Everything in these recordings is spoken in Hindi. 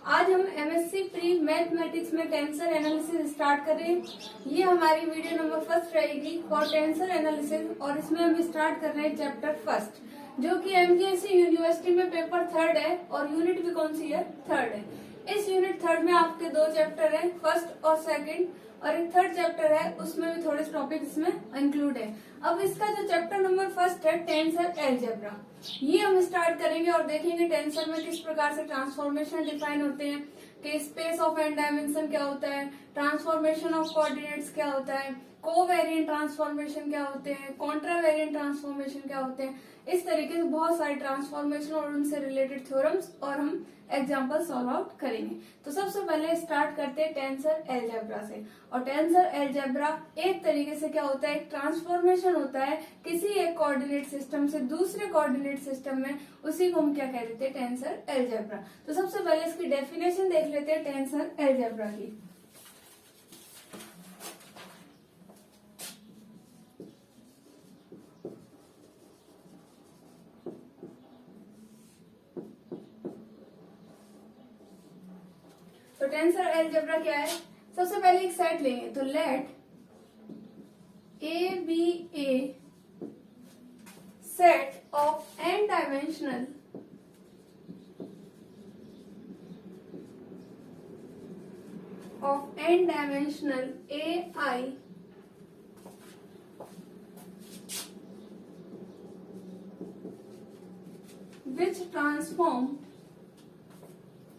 आज हम एमएससी प्री मैथमेटिक्स में टेंसर एनालिसिस स्टार्ट कर रहे हैं। ये हमारी वीडियो नंबर फर्स्ट रहेगी फॉर टेंसर एनालिसिस और इसमें हम स्टार्ट कर रहे हैं चैप्टर फर्स्ट, जो कि एमजीएससी यूनिवर्सिटी में पेपर थर्ड है और यूनिट भी कौन सी है, थर्ड है। इस यूनिट थर्ड में आपके दो चैप्टर हैं, फर्स्ट और सेकंड, और एक थर्ड चैप्टर है, उसमें भी थोड़े टॉपिक इसमें इंक्लूड है। अब इसका जो चैप्टर नंबर फर्स्ट है टेंसर अलजेब्रा, ये हम स्टार्ट करेंगे और देखेंगे टेंसर में किस प्रकार से ट्रांसफॉर्मेशन डिफाइन होते हैं, कि स्पेस ऑफ एन डायमेंशन क्या होता है, ट्रांसफॉर्मेशन ऑफ कोऑर्डिनेट्स क्या होता है, कोवेरिएंट ट्रांसफॉर्मेशन क्या होते हैं, कॉन्ट्रावेरिएंट ट्रांसफॉर्मेशन क्या होते हैं। इस तरीके से बहुत सारे ट्रांसफॉर्मेशन और उनसे रिलेटेड थ्योरम्स और हम एग्जाम्पल सॉल्व आउट करेंगे। तो सबसे पहले स्टार्ट करते हैं टेंसर अलजेब्रा से। और टेंसर अलजेब्रा एक तरीके से क्या होता है, एक ट्रांसफॉर्मेशन होता है किसी एक कोऑर्डिनेट सिस्टम से दूसरे कोऑर्डिनेट सिस्टम में, उसी को हम क्या कह देते हैं, टेंसर अलजेब्रा। तो सबसे पहले इसकी डेफिनेशन देख लेते हैं टेंसर अलजेब्रा की। तो टेंसर अलजेब्रा क्या है, सबसे पहले एक सेट लेंगे, तो let A B a set of n dimensional A I which transform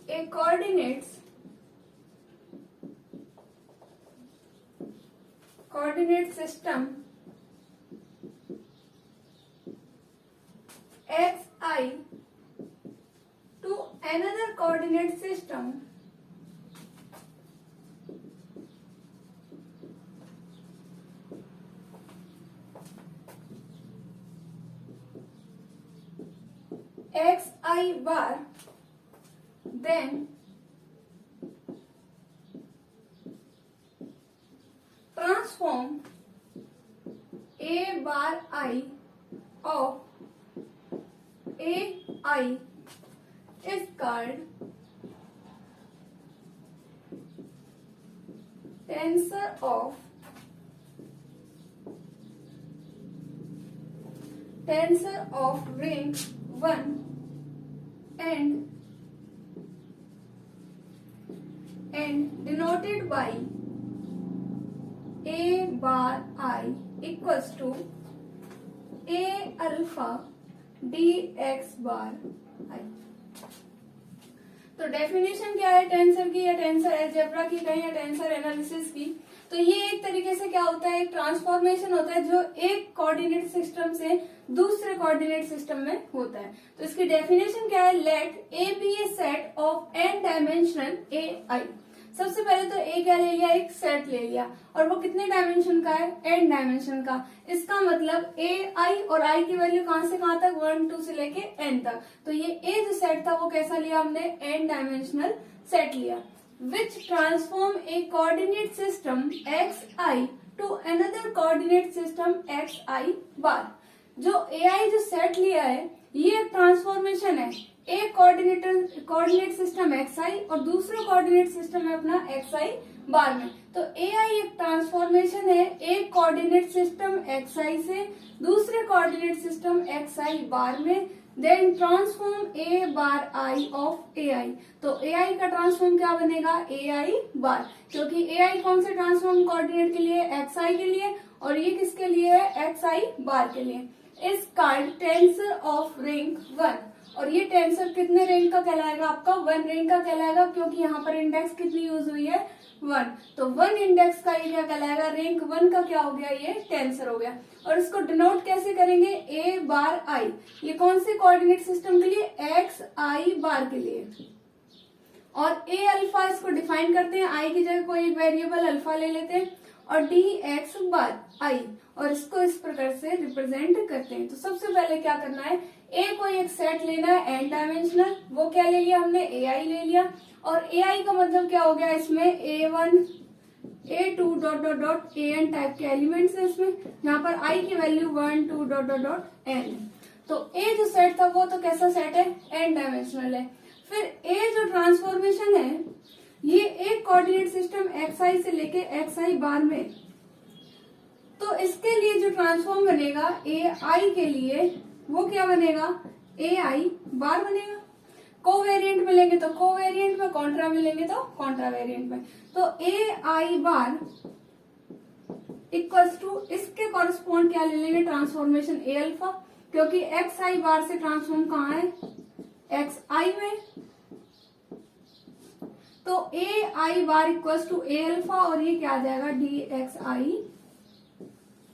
a coordinate system xi to another coordinate system xi bar, then transform a bar I of ai is called tensor of ring 1 and denoted by a bar I equals to a alpha dx bar I। तो डेफिनेशन क्या है टेंसर की या टेंसर अलजेब्रा की कहीं या टेंसर एनालिसिस की, तो ये एक तरीके से क्या होता है, एक ट्रांसफॉर्मेशन होता है जो एक कोऑर्डिनेट सिस्टम से दूसरे कोऑर्डिनेट सिस्टम में होता है। तो इसकी डेफिनेशन क्या है, let A B a set of N dimensional A I. सबसे पहले तो ए क्या ले लिया, एक सेट ले लिया, और वो कितने डायमेंशन का है, एन डायमेंशन का। इसका मतलब ए आई और आई की वैल्यू कहां से कहां तक, 1 2 से लेके एन तक। तो ये ए जो सेट था वो कैसा लिया हमने, एन डायमेंशनल सेट लिया, which transform a coordinate system x i to another coordinate system x I bar. जो ए आई जो सेट लिया है ये एक ट्रांसफॉर्मेशन है, एक कोऑर्डिनेट सिस्टम एक्स आई और दूसरा कोऑर्डिनेट सिस्टम है अपना एक्स आई बार में। तो ए आई एक ट्रांसफॉर्मेशन है एक कोऑर्डिनेट सिस्टम एक्स आई से दूसरे कोऑर्डिनेट सिस्टम एक्स आई बार में, then transform A bar I of A i. तो ए आई का ट्रांसफॉर्म क्या बनेगा, ए आई बार, क्योंकि ए आई कौन से ट्रांसफॉर्म कोऑर्डिनेट के लिए, एक्स आई के लिए, और ये किसके लिए है, एक्स आई बार के लिए। इस कॉल्ड टेंसर ऑफ रिंग 1, और ये टेंसर कितने रैंक का कहलाएगा, आपका 1 रैंक का कहलाएगा, क्योंकि यहाँ पर इंडेक्स कितनी यूज हुई है, 1। तो 1 इंडेक्स का ये क्या कहलाएगा, रैंक 1 का क्या हो गया, ये टेंसर हो गया। और इसको डिनोट कैसे करेंगे, ए बार आई, ये कौन से कोऑर्डिनेट सिस्टम के लिए, एक्स आई बार के लिए। और ए अल्फा इसको डिफाइन करते हैं, आई की जगह कोई वेरिएबल अल्फा ले लेते हैं, और डी एक्स बार आई, और इसको इस प्रकार से रिप्रेजेंट करते हैं। तो सबसे पहले क्या करना है, ए को एक सेट लेना है एन डायमेंशनल, वो क्या ले लिया हमने, ए आई ले लिया, और ए आई का मतलब क्या हो गया, इसमें A1 A2 dot dot dot AN type के एलिमेंट्स है इसमें, यहाँ पर आई की value 1 2 dot dot dot N. तो ए जो सेट था वो तो कैसा सेट है, एन डायमेंशनल है। फिर ए जो ट्रांसफॉर्मेशन है ये एक कोऑर्डिनेट सिस्टम xi से लेके xi बार में, तो इसके लिए जो ट्रांसफॉर्म बनेगा ए आई के लिए वो क्या बनेगा, ए आई बार बनेगा। कोवेरिएंट मिलेंगे तो कोवेरिएंट में, कॉन्ट्रा मिलेंगे तो कॉन्ट्रा वेरिएंट में। तो A I bar equals to इसके कॉरेस्पॉन्ड क्या ले लेंगे, ट्रांसफॉर्मेशन ए अल्फा, क्योंकि एक्स आई बार से ट्रांसफॉर्म कहाँ है, एक्स आई में। तो A I bar equals to A alpha और ये क्या आ जाएगा, डी एक्स आई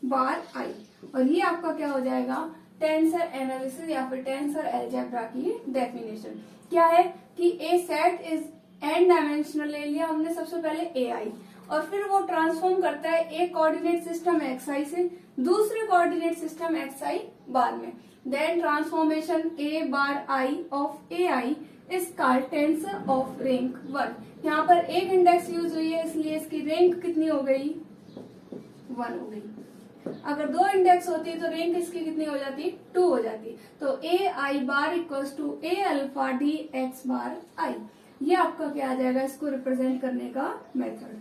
बार आई। और ये आपका क्या हो जाएगा, टेंसर एनालिसिस या फिर टेंसर अलजेब्रा की डेफिनेशन क्या है कि ए सेट इज एन डायमेंशनल ले लिया हमने सबसे पहले ए आई, और फिर वो ट्रांसफॉर्म करता है एक कोऑर्डिनेट सिस्टम एक्स आई से दूसरे कोऑर्डिनेट सिस्टम एक्स आई बार में। Then transformation A bar I of A I is called tensor of rank 1। यहाँ पर एक इंडेक्स यूज हुई है इसलिए इसकी रैंक कितनी हो गई, 1 हो गई। अगर 2 इंडेक्स होती है तो रैंक इसकी कितनी हो जाती, 2 हो जाती। तो A I bar equals to A alpha d x bar i. ये आपका क्या आ जाएगा, इसको रिप्रेजेंट करने का मेथड।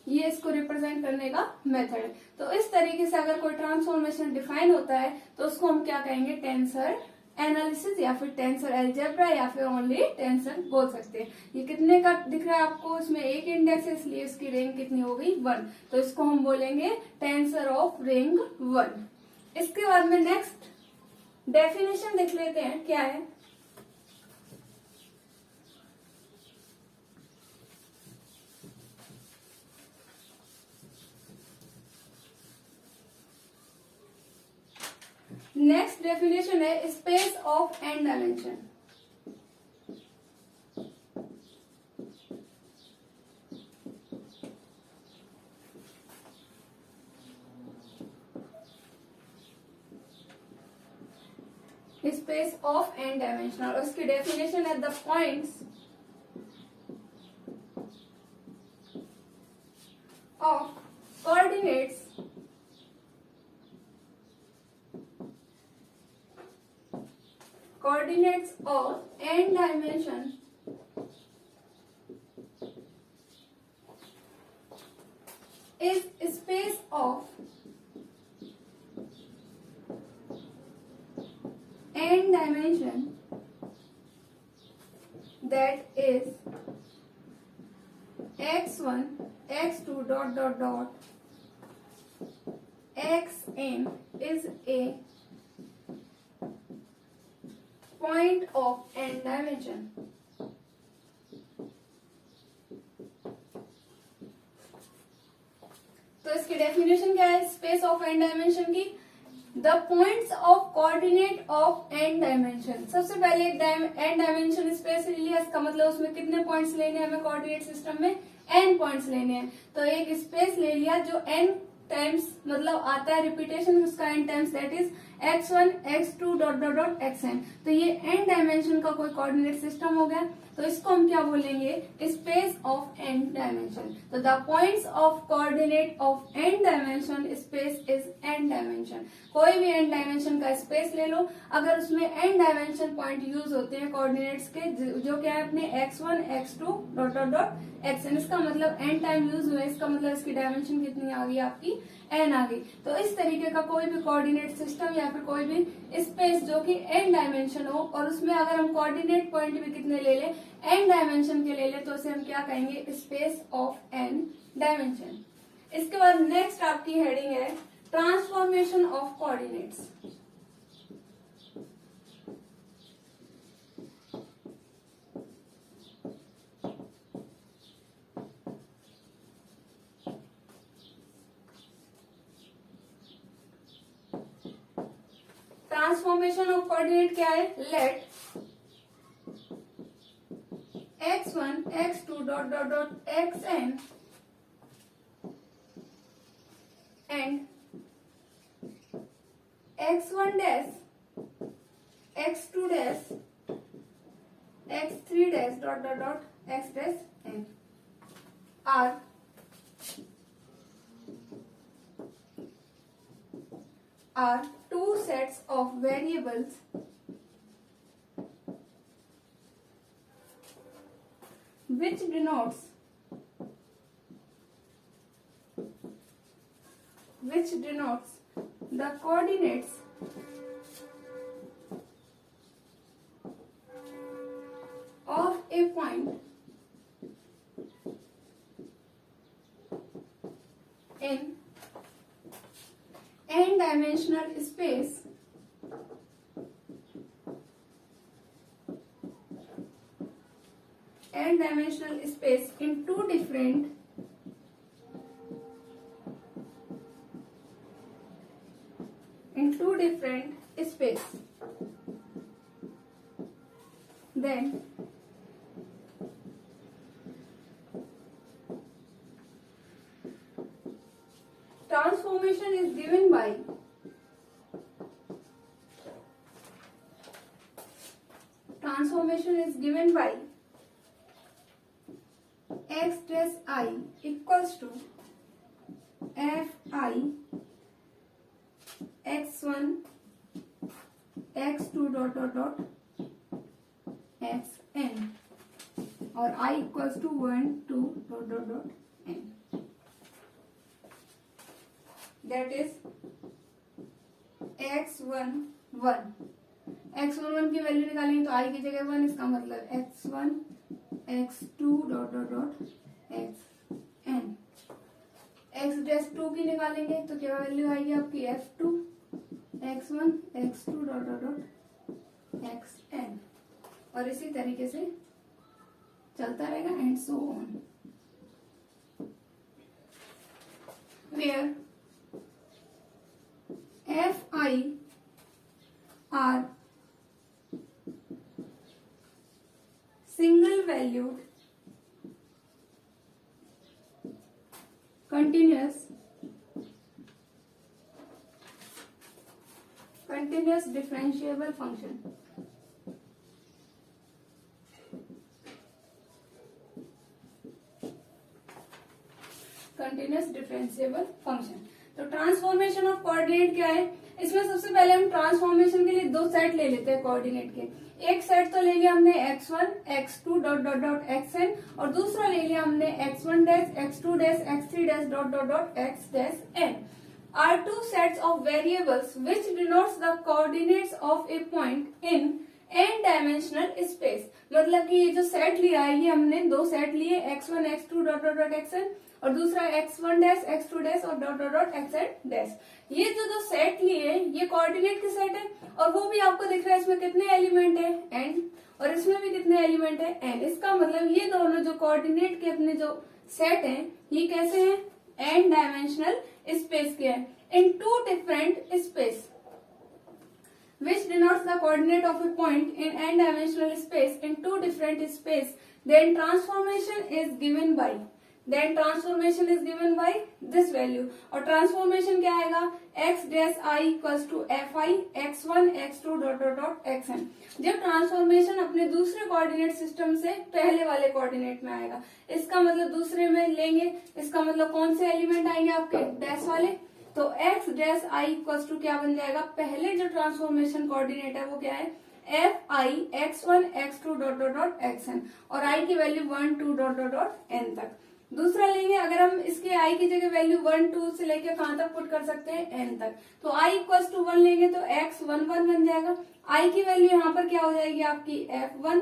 ये इसको रिप्रेजेंट करने का मेथड है। तो इस तरीके से अगर कोई ट्रांसफॉर्मेशन डिफाइन होता है तो उसको हम क्या कहेंगे, टेंसर एनालिसिस या फिर टेंसर अलजेब्रा या फिर ओनली टेंसर बोल सकते हैं। ये कितने का दिख रहा है आपको, इसमें एक इंडेक्स है इसलिए इसकी रैंक कितनी हो गई, 1। तो इसको हम बोलेंगे टेंसर ऑफ रैंक 1। इसके बाद में नेक्स्ट डेफिनेशन देख लेते हैं क्या है। नेक्स्ट डेफिनेशन है space of N dimension. Space of N dimensional, और उसकी डेफिनेशन है the points of coordinates of n dimension is space of n dimension that is x1 x2 dot dot dot xn is a point of n dimension। तो इसकी डेफिनेशन क्या है स्पेस ऑफ एन डायमेंशन की, the points of coordinate of N dimension. सबसे पहले एक एन डायमेंशन स्पेस ले लिया, इसका मतलब उसमें कितने पॉइंट्स लेने हैं हमें कोऑर्डिनेट सिस्टम में, एन पॉइंट्स लेने हैं। तो एक स्पेस ले लिया जो एन टाइम्स मतलब आता है रिपीटेशन उसका N times, that is x1 x2 dot dot dot xn। तो ये एन डायमेंशन का कोई कोऑर्डिनेट सिस्टम हो गया। तो इसको हम क्या बोलेंगे, स्पेस ऑफ एन डायमेंशन। तो the points of coordinate of N dimension space is N dimension. कोई भी एन डायमेंशन का स्पेस ले लो, अगर उसमें एन डायमेंशन पॉइंट यूज होते हैं कोऑर्डिनेट्स के, जो क्या है अपने x1 x2 dot dot dot xn, इसका मतलब एन टाइम यूज हुए, इसका मतलब इसकी डायमेंशन कितनी आ गई आपकी, एन आ गई। तो इस तरीके का कोई भी कोऑर्डिनेट सिस्टम या फिर कोई भी स्पेस जो कि एन डायमेंशन हो और उसमें अगर हम कोऑर्डिनेट पॉइंट भी कितने ले ले, एन डायमेंशन के ले ले, तो उसे हम क्या कहेंगे, स्पेस ऑफ एन डायमेंशन। इसके बाद नेक्स्ट आपकी हेडिंग है transformation of coordinates. Transformation of coordinate क्या है, let x1 x2 dot dot dot xn and x1 dash x2 dash x3 dash dot dot dot x dash n are 2 two sets of variables which denotes the coordinates of a point in n-dimensional space in two different space, then transformation is given by x dash I equals to fi x1 x2 dot dot dot xn, और I equals to 1 2 dot dot dot n. That is x11 की वैल्यू निकालेंगे तो I की जगह 1, इसका मतलब x1 x2 dot dot dot xn. x dash 2 की निकालेंगे तो क्या वैल्यू आएगी आपकी f2 x1 x2 dot dot dot xn, और इसी तरीके से चलता रहेगा and so on, where fi are single valued continuous differentiable function. Continuous differentiable function. तो ट्रांसफॉर्मेशन ऑफ कोऑर्डिनेट क्या है, इसमें सबसे पहले हम ट्रांसफॉर्मेशन के लिए दो सेट ले लेते हैं कोऑर्डिनेट के. एक सेट तो ले लिया हमने x1 x2 dot dot dot xn, और दूसरा ले लिया हमने x1 dash x2 dash x3 dash dot dot dot x dash n are two sets of variables which denotes the coordinates of a point in n-dimensional space. मतलब कि ये जो सेट लिया है ये हमने दो सेट लिए x1 x2 dot dot dot xn और दूसरा x1 डैश x2 डैश और dot dot dot xn dash. ये जो दो सेट लिए ये कोऑर्डिनेट के सेट है, और वो भी आपको दिख रहा है इसमें कितने एलिमेंट है n, और इसमें भी कितने एलिमेंट है n. इसका मतलब ये दोनों जो कोऑर्डिनेट के अपने जो सेट हैं ये कैसे हैं, n डायमेंशनल स्पेस के हैं, in two different space which denotes the coordinate of a point in n-dimensional space in two different space, then transformation is given by this value. और ट्रांसफॉर्मेशन क्या आएगा, x dash I equals to fi x1 x2 dot dot dot xn. जब ट्रांसफॉर्मेशन अपने दूसरे कोऑर्डिनेट सिस्टम से पहले वाले कोऑर्डिनेट में आएगा, इसका मतलब दूसरे में लेंगे, इसका मतलब कौन से एलिमेंट आएंगे आपके डैश वाले. तो x dash I equals to क्या बन जाएगा, पहले जो ट्रांसफॉर्मेशन कोऑर्डिनेट है वो क्या है fi x1 x2 dot dot dot xn, और I की value 1 2 dot dot dot n तक. दूसरा लेंगे, अगर हम इसके I की जगह वैल्यू 1 2 से लेके कहां तक पुट कर सकते हैं n तक, तो I इक्वल्स टू 1 लेंगे तो x11 बन जाएगा. I की वैल्यू यहाँ पर क्या हो जाएगी आपकी f1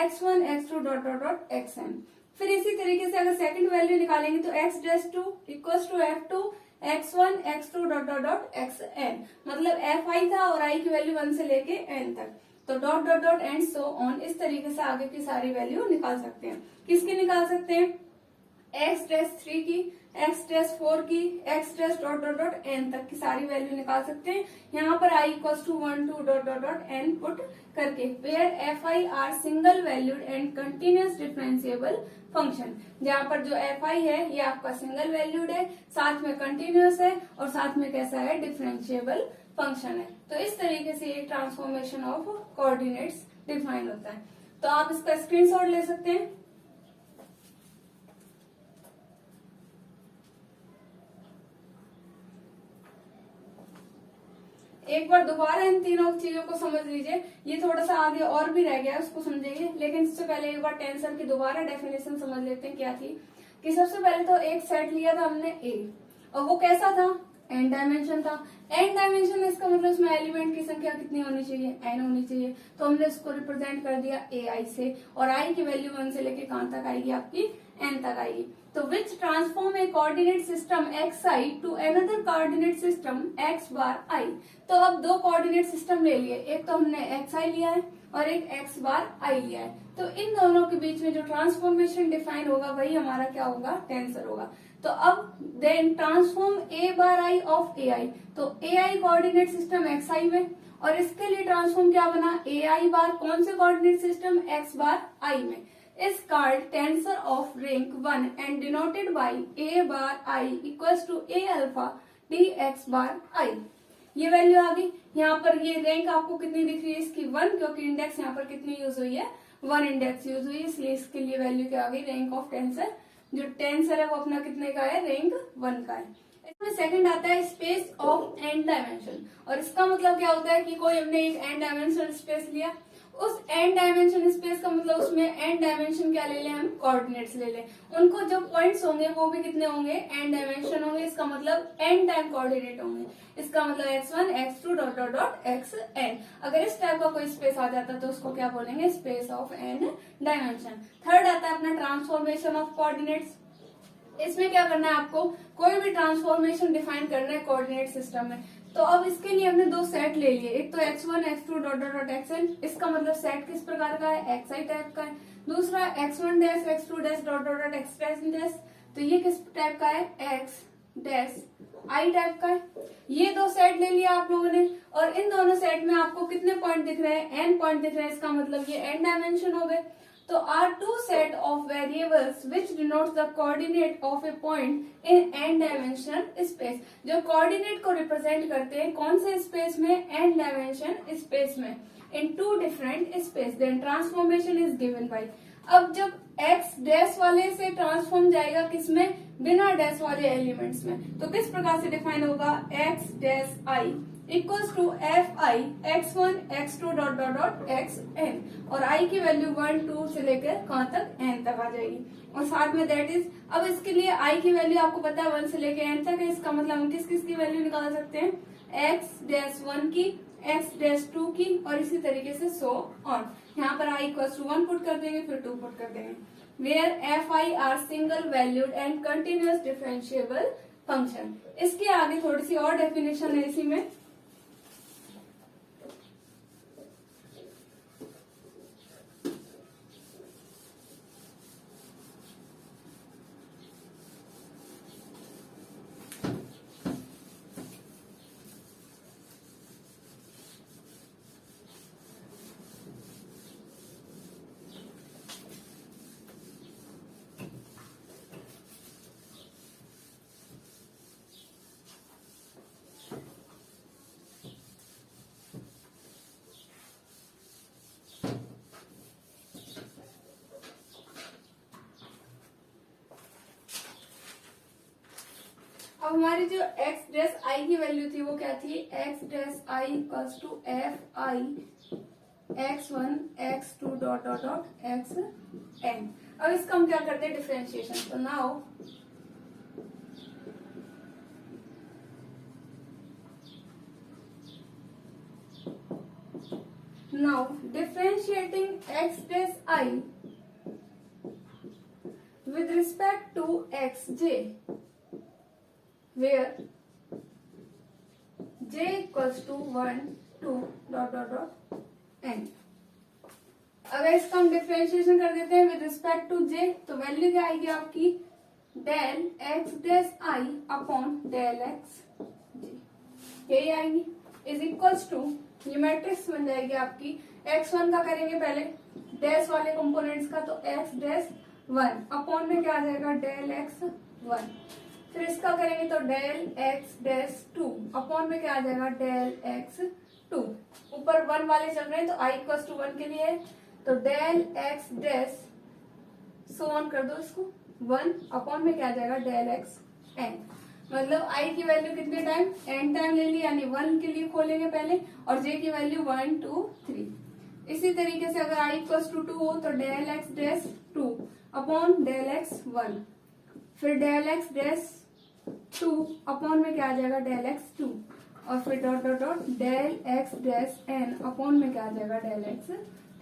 x1 x2 dot dot dot xn. फिर इसी तरीके से अगर सेकंड वैल्यू निकालेंगे तो x dash 2 equals to f2 x1 x2 dot dot dot xn, मतलब fi था और I की वैल्यू 1 से लेके n तक, तो dot dot dot and so on. इस तरीके से आगे की सारी वैल्यू निकाल सकते हैं. किसकी निकाल सकते हैं, x डैश 3 की, x डैश 4 की, x dash dot dot dot n तक की सारी वैल्यू निकाल सकते हैं. यहाँ पर I equals to 1 2 dot dot dot n put करके, where fi are single valued and continuous differentiable function. जहाँ पर जो fi है ये आपका सिंगल वैल्यूड है, साथ में कंटिन्यूअस है और साथ में कैसा है, डिफरेंशिएबल फंक्शन है. तो इस तरीके से ये ट्रांसफॉर्मेशन ऑफ कोऑर्डिनेट्स डिफाइन होता है. तो आप इसका स्क्रीनशॉट ले सकते हैं. एक बार दोबारा इन तीनों चीजों को समझ लीजिए, ये थोड़ा सा आगे और भी रह गया है, उसको समझेंगे, लेकिन इससे पहले एक बार टेंसर की दोबारा डेफिनेशन समझ लेते हैं क्या थी। कि सबसे पहले तो एक सेट लिया था हमने ए, और वो कैसा था, n डायमेंशन था। n डायमेंशन इसका मतलब उसमें एलिमेंट की संख्या कितनी होनी चाहिए, n होनी चाहिए। तो हमने उसको रिप्रेजेंट कर दिया ai से, और i की वैल्यू 1 से लेके कहां तक आएगी आपकी, n तक आएगी। तो which transform a coordinate system xi to another coordinate system x bar i। तो अब दो कोऑर्डिनेट सिस्टम ले लिए, एक तो हमने xi लिया है और एक x बार i लिया है। तो इन दोनों के बीच में जो ट्रांसफॉर्मेशन डिफाइन होगा वही हमारा क्या होगा, टेंसर होगा। तो अब then transform a bar i of ai, तो ai कोऑर्डिनेट सिस्टम xi में, और इसके लिए ट्रांसफॉर्म क्या बना, ai बार कौन से coordinate system, x bar i में, is called tensor of rank 1 and denoted by a bar I equals to a alpha dx bar I। ये वैल्यू आ गई। यहाँ पर ये रैंक आपको कितनी दिख रही है इसकी, 1, क्योंकि इंडेक्स यहाँ पर कितनी यूज हुई है, 1 इंडेक्स यूज हुई है, इसलिए इसके लिए वैल्यू क्या आ गई, रैंक ऑफ टेंसर। जो टेंसर है वो अपना कितने का है, रैंक 1 का है। इसमें सेकंड आता है स्पेस ऑफ n डायमेंशन, और इसका मतलब क्या होता है कि कोई हमने एक n डायमेंशनल स्पेस लिया, उस n डायमेंशन स्पेस का मतलब उसमें n डायमेंशन क्या ले लें हम, कोऑर्डिनेट्स ले लें। उनको जो पॉइंट्स होंगे वो भी कितने होंगे, n डायमेंशन होंगे, इसका मतलब n टाइम कोऑर्डिनेट होंगे। इसका मतलब x1 x2 dot dot dot xn। अगर इस टाइप का कोई स्पेस आ जाता है तो उसको क्या बोलेंगे, space of n dimension. Third आता है अपना ट्रांसफॉर्मेशन ऑफ कोऑर्डिनेट्स। इसमें क्या करना है आपको, कोई भी ट्रांसफॉर्मेशन डिफाइन करना है कोऑर्डिनेट सिस्टम में। तो अब इसके लिए हमने दो सेट ले लिए, एक तो x1 x2 dot dot dot xn, इसका मतलब सेट किस प्रकार का है, xi टाइप का है। दूसरा x1 dash x2 dash dot dot dot x dash, तो ये किस टाइप का है, x डैश i टाइप का है। ये दो सेट ले लिया आप लोगों ने, और इन दोनों सेट में आपको कितने पॉइंट दिख रहे हैं, n पॉइंट दिख रहे हैं, इसका मतलब ये n डायमेंशन हो गए। तो are two set of variables which denotes the coordinate of a point in n dimensional space. जो कोऑर्डिनेट को रिप्रेजेंट करते हैं कौन से स्पेस में, n डायमेंशन स्पेस में, in two different space, then transformation is given by. अब जब x डैश वाले से ट्रांसफॉर्म जाएगा किसमें, बिना डैश वाले एलिमेंट्स में, तो किस प्रकार से डिफाइन होगा, x dash i equals to f i x1 x2 dot dot dot xn, और i की वैल्यू 1 2 से लेकर कहां तक, n तक आ जाएगी। और साथ में दैट इज, अब इसके लिए i की वैल्यू आपको पता है 1 से लेकर n तक है, इसका मतलब हम किस किस की वैल्यू निकाल सकते हैं, x डैश 1 की, x डैश 2 की, और इसी तरीके से सो ऑन। यहाँ पर i इक्वल्स टू 1 पुट कर देंगे, फिर 2 पुट कर देंगे। Where f i are single valued and continuous differentiable function. इसके आगे थोड़ी सी और डेफिनेशन है इसी में। अब हमारी जो x डैश i की वैल्यू थी वो क्या थी, x dash i equals to f i x1 x2 dot dot dot xn। अब इसका हम क्या करते हैं, डिफरेंशिएशन। तो now differentiating x dash i with respect to xj, where j equals to 1 2 dot dot dot n। अगर इसका हम डिफरेंशिएशन कर देते हैं विद रिस्पेक्ट टू j, तो वैल्यू क्या आएगी आपकी, del x dash i upon del x j, यही आएगी, इज इक्वल्स टू, ये मैट्रिक्स बन जाएगी आपकी। x1 का करेंगे पहले, डैश वाले कंपोनेंट्स का, तो x डैश 1 अपॉन में क्या आ जाएगा, डेल x 1। फिर इसका करेंगे तो डेल x डैश 2 अपॉन में क्या आ जाएगा, डेल x 2। ऊपर 1 वाले चल रहे हैं तो i इक्वल्स टू 1 के लिए है, तो del x dash so on कर दो इसको, 1 अपॉन में क्या आ जाएगा, डेल x n। मतलब आई की वैल्यू कितने टाइम, n टाइम ले ली, यानी 1 के लिए खोलेंगे पहले, और j की वैल्यू 1 2 3। इसी तरीके से अगर i इक्वल टू 2 हो तो del x dash 2 upon del x 1, फिर डेल एक्स डैश 2 अपॉन में क्या आ जाएगा डेल एक्स 2, और फिर dot dot dot del x dash n upon में क्या आ जाएगा डेल एक्स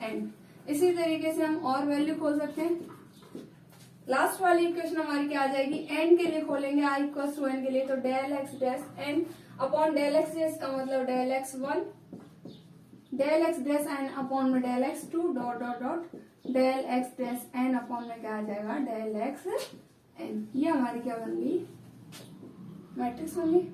एन। इसी तरीके से हम और वैल्यू खोल सकते हैं। लास्ट वाली इक्वेशन हमारी क्या आ जाएगी, एन के लिए खोलेंगे, आई इक्वल टू एन के लिए तो del x dash n upon del x dash का मतलब del x 1, del x dash n upon में del x 2 dot dot dot del x dash n upon में क्या आ जाएगा डेल एक्स एन। ये हमारी क्या बन गई, मैट्रिक्स बन गई।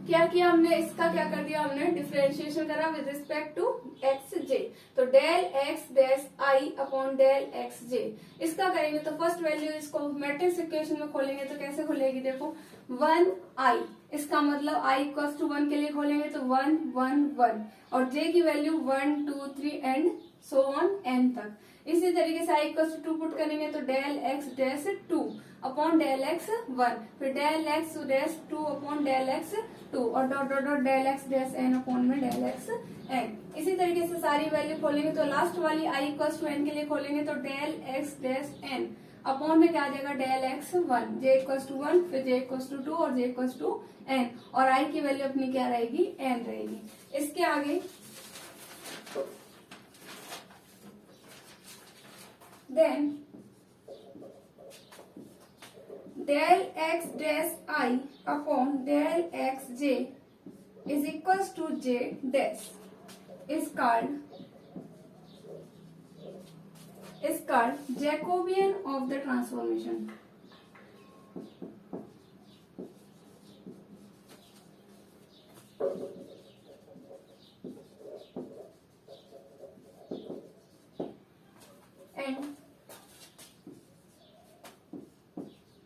क्या किया हमने, इसका क्या कर दिया हमने, डिफरेंशिएशन करा with respect to x j, तो del x dash i upon del x j. इसका करेंगे तो फर्स्ट वैल्यू इसको मैट्रिक्स इक्वेशन में खोलेंगे तो कैसे खुलेगी, देखो 1 आई, इसका मतलब आई इक्वल टू 1 के लिए खोलेंगे तो 1 1 1, और जे की value 1 2 3 and so on an तक। इसी तरीके से आई इक्वल टू 2 पुट करेंगे तो del x dash 2 upon del x 1, फिर del x dash 2 upon del x 2, और dot dot dot del x dash n upon में डेल एक्स एन। इसी तरीके से सारी वैल्यू खोलेंगे तो लास्ट वाली आई इक्वल टू एन के लिए खोलेंगे तो del x dash n upon में क्या आ जाएगा del x 1, j equal to 1, फिर जे इक्वल टू 2 और जे इक्वल टू एन, और आई की वैल्यू अपनी क्या रहेगी, एन रहेगी। इसके आगे then del x dash i upon del x j is equal to j dash is called Jacobian of the transformation. And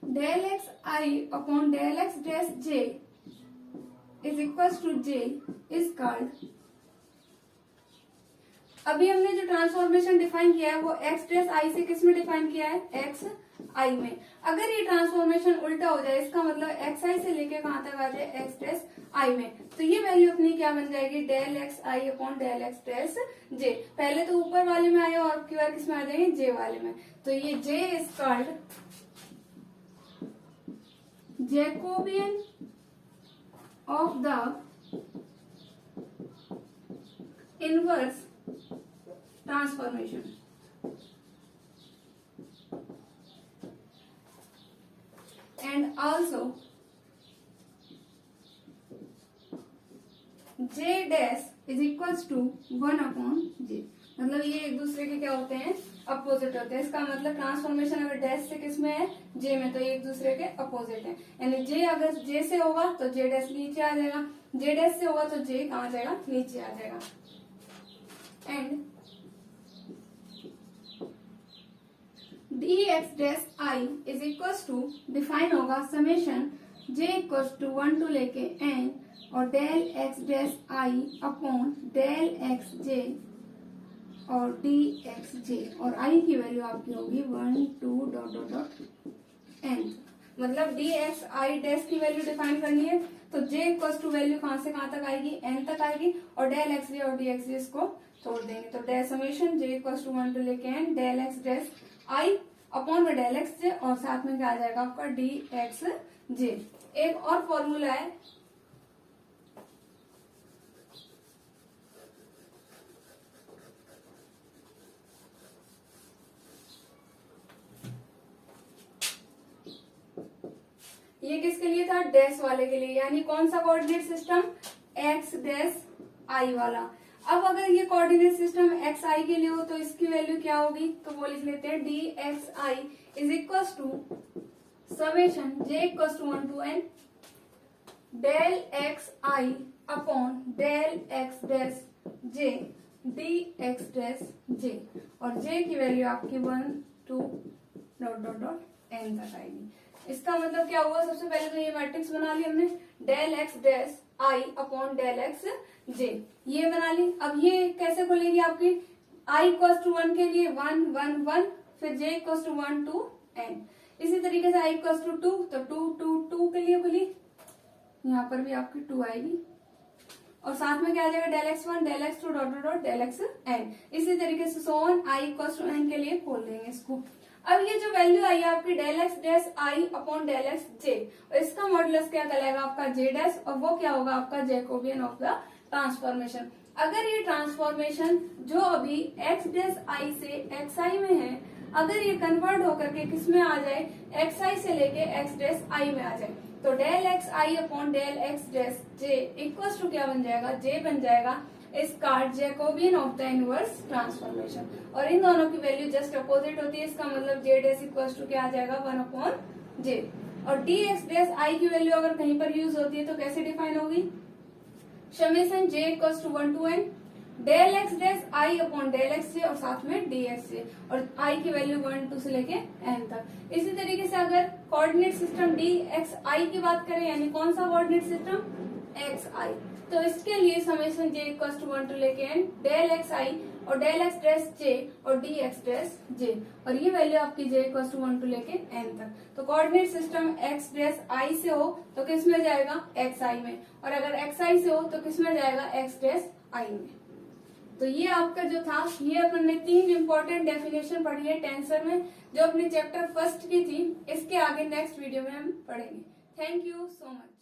del x I upon del x dash j is equals to j is called, अभी हमने जो ट्रांसफॉर्मेशन डिफाइन किया है वो एक्स डैश आई से किस में डिफाइन किया है, एक्स आई में। अगर ये ट्रांसफॉर्मेशन उल्टा हो जाए, इसका मतलब एक्स आई से लेके कहां तक आ जाए, एक्स डैश आई में, तो ये वैल्यू अपनी क्या बन जाएगी, del x i upon del x dash जे। पहले तो ऊपर वाले में आया और अब किस में आ जाएंगे, जे वाले में, तो ये j is called Jacobian of the inverse transformation. And also j dash is equals to 1 upon j, मतलब ये एक दूसरे के क्या होते हैं, अपोजिट होते हैं। इसका मतलब ट्रांसफॉर्मेशन अगर डैश से किस में है, जे में, तो ये एक दूसरे के अपोजिट है। यानी जे अगर जे से होगा तो जे डैश नीचे आ जाएगा, जे डैश से होगा तो जे कहाँ आ जाएगा, नीचे आ जाएगा। And dx dash i is equals to define होगा summation j equals to 1 to लेके n और del x dash i upon del x j और dx j, और i की वैल्यू आपकी होगी 1 2 डॉट डॉट डॉट n। मतलब dx i डैश की वैल्यू डिफाइन करनी है तो j इक्वल्स टू वैल्यू कहां से कहां तक आएगी, n तक आएगी, और डेल x j और dx j इसको तोड़ देंगे तो del summation j equals to 1 to लेके n del x dash i upon में डेल एक्स जे, और साथ में क्या आ जाएगा आपका डी एक्स जे। एक और फॉर्मूला है, ये किसके लिए था, डैश वाले के लिए, यानी कौन सा कोऑर्डिनेट सिस्टम, एक्स डैश आई वाला। अब अगर ये कोऑर्डिनेट सिस्टम एक्स आई के लिए हो तो इसकी वैल्यू क्या होगी, तो वो लिख लेते हैं d x i is equal to summation j equal to 1 to n del x i upon del x dash j d x dash j, और जे की वैल्यू आपकी 1 2 डॉट डॉट डॉट n तक आएगी। इसका मतलब क्या हुआ, सबसे पहले तो ये मैट्रिक्स बना ली हमने, del x dash i upon del x j, ये बना ली। अब ये कैसे खुलेगी आपकी, आई इक्वल टू 1 के लिए 1 1 1, फिर j equal to 1 to n, इसी तरीके से i इक्वल टू 2, तो 2 के लिए खुली, यहाँ पर भी आपकी 2 आएगी और साथ में क्या आ जाएगा del x1 del x2 dot dot dot del xn। इसी तरीके से so on i equal to n के लिए खोल देंगे इसको। अब ये जो वैल्यू आई है आपकी del x dash i upon del x j, और इसका मॉडुलस क्या कहलाएगा आपका j डैश, और वो क्या होगा आपका जैकोबियन ऑफ द ट्रांसफॉर्मेशन। अगर ये ट्रांसफॉर्मेशन जो अभी x डैश i से xi में है, अगर ये कन्वर्ट होकर के किस में आ जाए, xi से लेके x डैश i में आ जाए, तो del x i upon del x dash j equal to क्या बन जाएगा, जे बन जाएगा इसका Jacobian of the inverse transformation. और इन दोनों की वैल्यू जस्ट अपोजिट होती है, इसका मतलब जे डैश इक्वल टू क्या आ जाएगा 1 अपॉन जे। और डी एक्स डैश आई की वैल्यू अगर कहीं पर यूज होती है तो कैसे डिफाइन होगी, summation j equal to 1 to n del x dash i upon del x j और साथ में डी एक्स जे, और आई की वैल्यू 1 2 से लेके n तक। इसी तरीके से अगर कोऑर्डिनेट सिस्टम डी एक्स आई की बात करें, यानी कौन सा कोऑर्डिनेट सिस्टम एक्स आई, तो इसके लिए summation j equal to 1 to लेके n डेल एक्स आई और डेल एक्स डैश जे और डी एक्स डैश जे, और ये वैल्यू आपकी जे इक्वल टू 1 to लेके n तक। तो कोऑर्डिनेट सिस्टम एक्स डैश आई से हो तो किस में जाएगा, एक्स आई में, और अगर एक्स आई से हो तो किस में जाएगा, एक्स डैश आई में। तो ये आपका जो था, ये अपन ने 3 इंपॉर्टेंट डेफिनेशन पढ़ी है टेंसर में, जो अपने चैप्टर फर्स्ट की थी। इसके आगे नेक्स्ट वीडियो में हम पढ़ेंगे। Thank you so much.